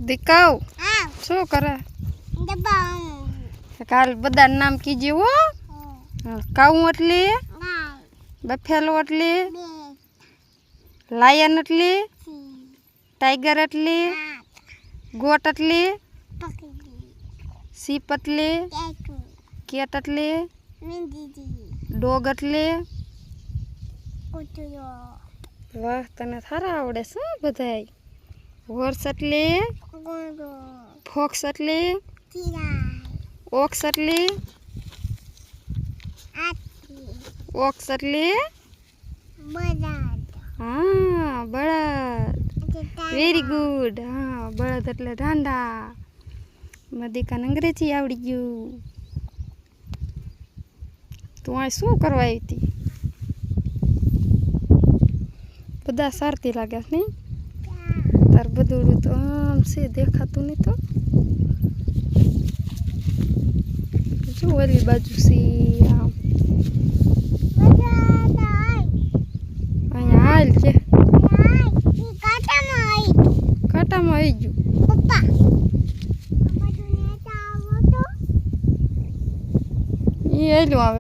દીકાવ શું કરે કાલ બધા નામ કીજે હો કાઉ એટલે બફેલો એટલે લાયન એટલે ટાઈગર એટલે ગોટ એટલે સીપ એટલે કેટ એટલે ડોગ એટલે વાહ તને સારા આવડે છે બધાય હોર્સ એટલે ફોક્સ એટલે ઓક્સ એટલે ઓક્સ એટલે હા બળદ વેરી ગુડ હા બળદ એટલે ઢાંડા મદિકાને અંગ્રેજી આવડી ગયું તું આ શું કરવા આવી હતી બધા સારતી લાગે નહીં તાર બધું તો આમ છે દેખાતું નહીં તો જો ઓલી બાજુ છે આમ અહીંયા હાલ કે કાંટામાં આવી ગયું એ હેલું આવે